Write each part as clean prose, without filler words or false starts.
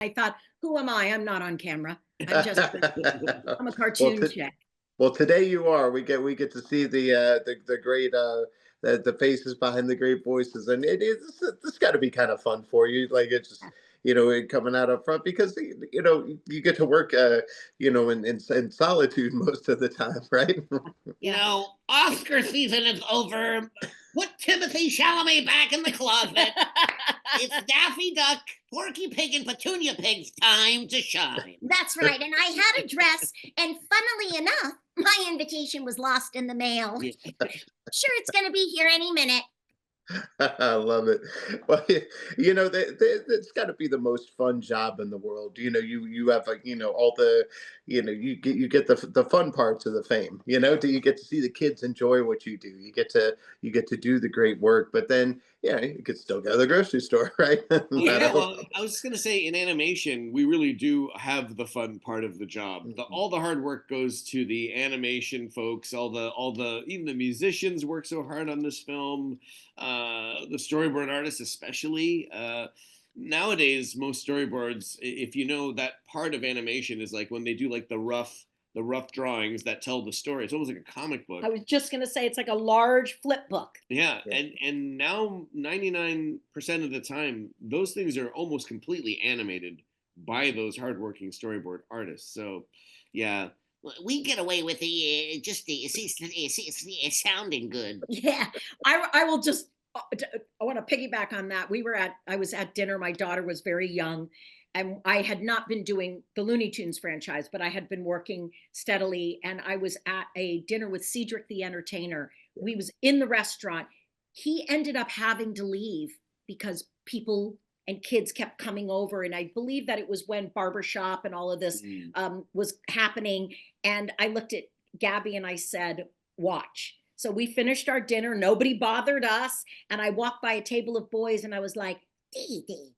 I thought, who am I? I'm not on camera. I'm just, I'm a well, cartoon chick. well, today you are. We get to see the great the faces behind the great voices, and it is it's got to be kind of fun for you. Like it's just it coming out up front because you get to work in solitude most of the time, right? Yeah. Oscar season is over. Put Timothy Chalamet back in the closet. It's Daffy Duck, Porky Pig, and Petunia Pig's time to shine. That's right. And I had a dress, and funnily enough, my invitation was lost in the mail. Sure, it's going to be here any minute. I love it. Well, it's got to be the most fun job in the world. You have like all the you get the fun parts of the fame. Do you get to see the kids enjoy what you do? You get to do the great work, but then you could still go to the grocery store, right? Yeah, well, I was just gonna say in animation, we really do have the fun part of the job. All the hard work goes to the animation folks. All the even the musicians work so hard on this film. The storyboard artists, especially. Nowadays, most storyboards, if you know that part of animation is like when they do like the rough drawings that tell the story. It's almost like a comic book. I was just going to say it's like a large flip book. Yeah, and now 99% of the time, those things are almost completely animated by those hardworking storyboard artists. So, yeah, We get away with sounding good. Yeah. I will just, I want to piggyback on that. I was at dinner. My daughter was very young, and I had not been doing the Looney Tunes franchise, but I had been working steadily. And I was at a dinner with Cedric the Entertainer. We was in the restaurant. He ended up having to leave because people and kids kept coming over. And I believe that it was when Barbershop and all of this was happening. And I looked at Gabby and I said, watch. So we finished our dinner. Nobody bothered us. And I walked by a table of boys and I was like, Dee Dee,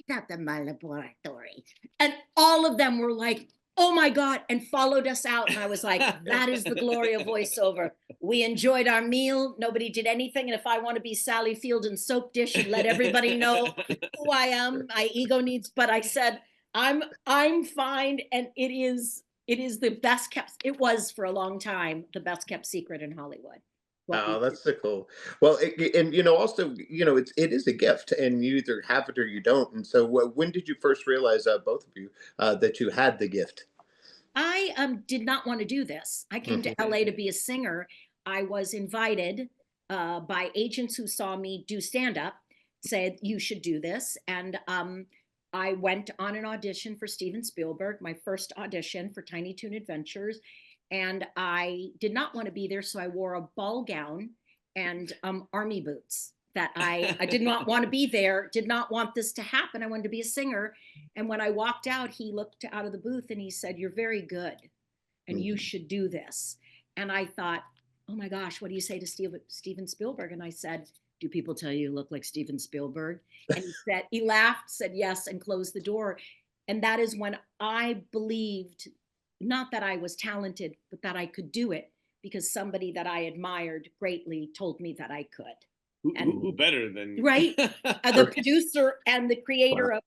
get out the my laboratory. And all of them were like, oh my God, and followed us out. And I was like, that is the glory of voiceover. We enjoyed our meal. Nobody did anything. And if I want to be Sally Field in Soap Dish and let everybody know who I am, my ego needs, but I said, I'm fine. And it is the best kept, it was for a long time, the best kept secret in Hollywood. Oh, that's so cool. Well, and also, it is a gift, and you either have it or you don't. And so, when did you first realize, both of you, that you had the gift? I did not want to do this. I came to LA to be a singer. I was invited by agents who saw me do stand up, said you should do this, and I went on an audition for Steven Spielberg, my first audition for Tiny Toon Adventures, and I did not want to be there, so I wore a ball gown and army boots. That I did not want to be there, did not want this to happen. I wanted to be a singer. And when I walked out, he looked out of the booth and he said, you're very good and you should do this. And I thought, oh my gosh, what do you say to Steven Spielberg? And I said, do people tell you look like Steven Spielberg? And he laughed, said yes, and closed the door. And that is when I believed, not that I was talented, but that I could do it because somebody that I admired greatly told me that I could. Who better than right? The producer and the creator of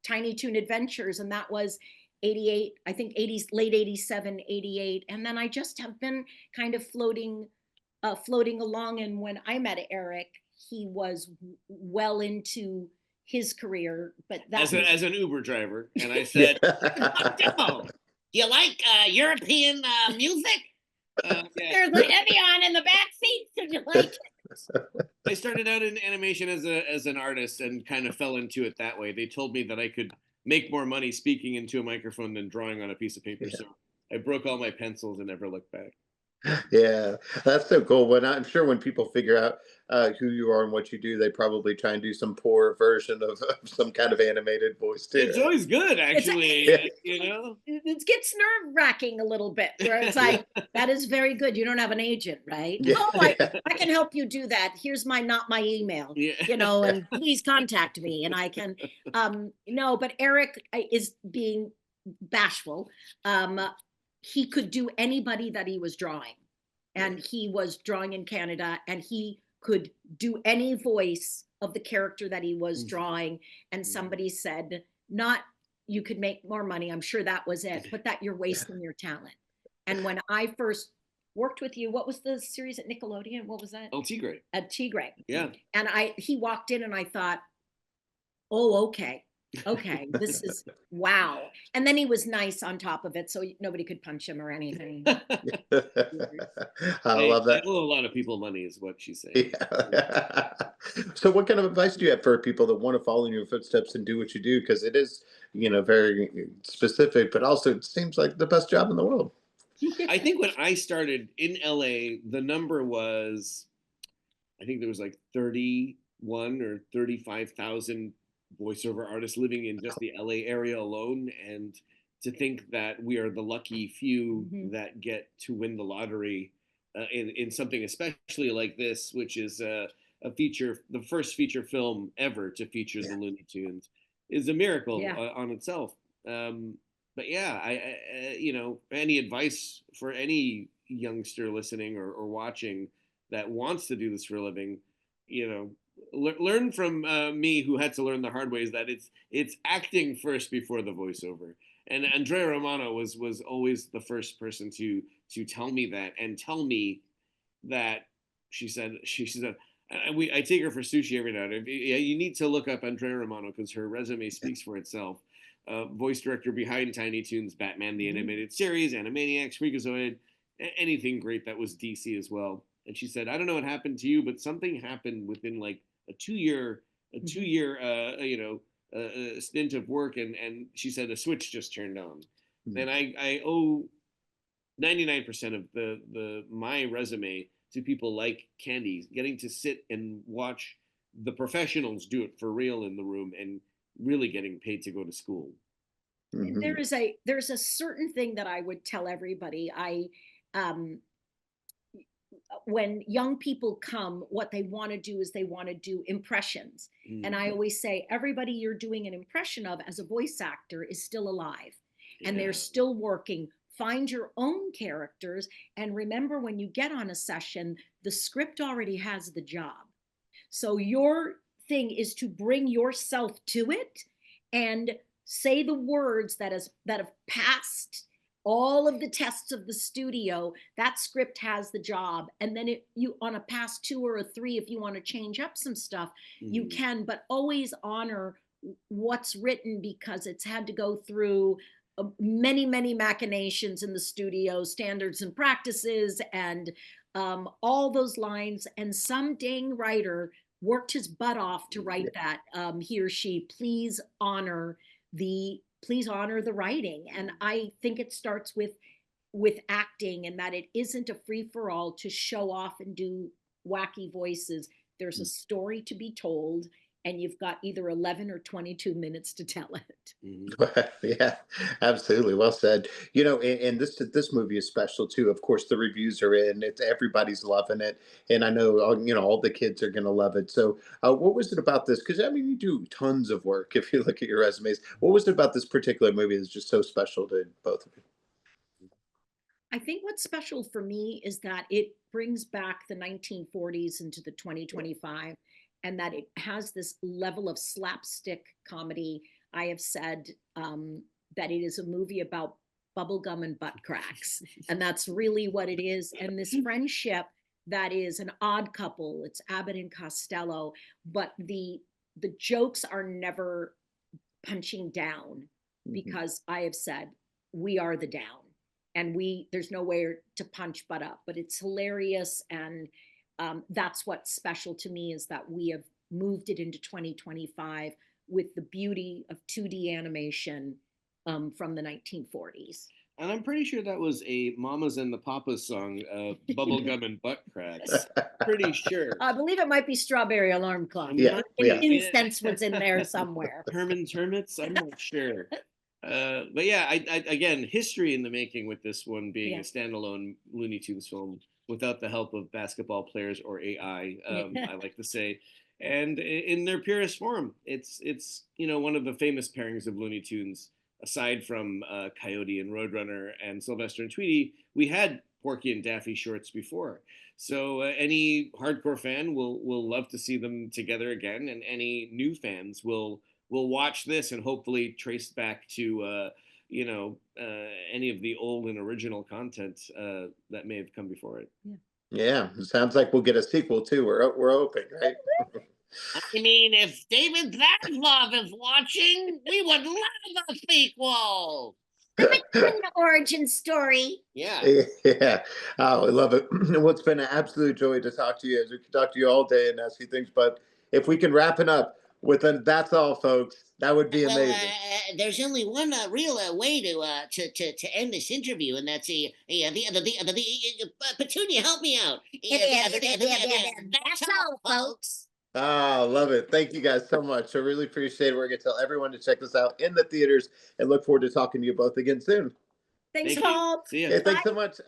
Tiny Toon Adventures, and that was 88, I think 80s, late 87, 88. And then I just have been kind of floating along. And when I met Eric, he was well into his career, but that as an Uber driver, and I said, "Demo, do you like European music? There's an Evian in the back seat. Did you like it?" I started out in animation as an artist and kind of fell into it that way. They told me that I could make more money speaking into a microphone than drawing on a piece of paper. So I broke all my pencils and never looked back. Yeah, that's so cool. I'm sure when people figure out who you are and what you do, they probably try and do some poor version of some kind of animated voice too. It's always good, actually. It gets nerve-wracking a little bit, where it's like, that is very good. You don't have an agent, right? Yeah. Oh, I can help you do that. Here's not my email, and please contact me, and I can. No, but Eric is being bashful. He could do anybody that he was drawing, and he was drawing in Canada, and he could do any voice of the character that he was drawing. And somebody said, not you could make more money. I'm sure that was it, but that you're Yeah. wasting your talent. And when I first worked with you, what was the series at Nickelodeon? What was that? Oh, Tigray. At Tigray. Yeah. And he walked in and I thought, oh, okay. Okay, this is wow. And then he was nice on top of it, so nobody could punch him or anything. I love I that. owe a lot of people money, is what she's saying. Yeah. So what kind of advice do you have for people that want to follow in your footsteps and do what you do? Because it is, very specific, but also it seems like the best job in the world. I think when I started in LA, the number was, I think there was like 31 or 35,000 voiceover artists living in just the LA area alone. And to think that we are the lucky few Mhm. that get to win the lottery in something especially like this, which is a feature, the first feature film ever to feature the Yeah. Looney Tunes, is a miracle Yeah. on itself. But yeah, any advice for any youngster listening or watching that wants to do this for a living, learn from me, who had to learn the hard way, is that it's acting first before the voiceover. And Andrea Romano was always the first person to tell me that, and tell me that she said I take her for sushi every night. You need to look up Andrea Romano because her resume speaks for itself. Voice director behind Tiny Toons, Batman the Mhm. Animated Series, Animaniacs, Freakazoid, anything great that was DC as well. And she said, I don't know what happened to you, but something happened within like a 2 year stint of work, and she said a switch just turned on. Mhm. And I owe 99% of the my resume to people like Candi, getting to sit and watch the professionals do it for real in the room, and really getting paid to go to school. Mhm. There's a certain thing that I would tell everybody. Um when young people come, what they want to do is they want to do impressions. And I Mm, always say, everybody you're doing an impression of as a voice actor is still alive and they're yeah. still working. Find your own characters. And remember, when you get on a session, the script already has the job. So your thing is to bring yourself to it and say the words that have passed all of the tests of the studio. That script has the job, and then you on a pass two or a three, if you want to change up some stuff, you Mm, can, but always honor what's written because it's had to go through many machinations in the studio, standards and practices, and all those lines. And some dang writer worked his butt off to Yeah. write that. He or she, please honor the writing. And I think it starts with acting, and that it isn't a free for all to show off and do wacky voices. There's a story to be told, and you've got either 11 or 22 minutes to tell it. mm. Yeah, absolutely. Well said. And this movie is special too. Of course, the reviews are in. It's everybody's loving it, and I know all the kids are going to love it. So, what was it about this? Because I mean, you do tons of work. If you look at your resumes, what was it about this particular movie that's just so special to both of you? I think what's special for me is that it brings back the 1940s into the 2025, and that it has this level of slapstick comedy. I have said that it is a movie about bubblegum and butt cracks, and that's really what it is. And this friendship that is an odd couple, it's Abbott and Costello, but the jokes are never punching down, Mhm. because I have said we are the down, and there's nowhere to punch but up. But it's hilarious, and that's what's special to me, is that we have moved it into 2025 with the beauty of 2D animation from the 1940s. And I'm pretty sure that was a Mamas and the Papas song, Bubblegum and Butt Cracks. Pretty sure. I believe it might be Strawberry Alarm Clock. I'm Yeah, not An yeah. incense was in there somewhere. Herman's Hermits. I'm not sure. But yeah, again, history in the making with this one being Yeah. a standalone Looney Tunes film without the help of basketball players or AI. I like to say, and in their purest form, it's one of the famous pairings of Looney Tunes. Aside from Coyote and Roadrunner and Sylvester and Tweety, we had Porky and Daffy shorts before. So any hardcore fan will love to see them together again, and any new fans will will watch this and hopefully trace back to any of the old and original content that may have come before it. Yeah, it sounds like we'll get a sequel too. We're hoping, right? I mean, if David Zaslav is watching, we would love a sequel. An origin story. Yeah. Yeah. Oh, I love it. Well, it's been an absolute joy to talk to you. As we could talk to you all day and ask you things, but if we can wrap it up with an that's all, folks, that would be Well, amazing. there's only one real way to end this interview, and that's Petunia, help me out. That's all, folks. Ah, love it. Thank you guys so much. I really appreciate it. We're going to tell everyone to check this out in the theaters and look forward to talking to you both again soon. Thanks, Thank you. Paul. See ya. Okay, thanks so much.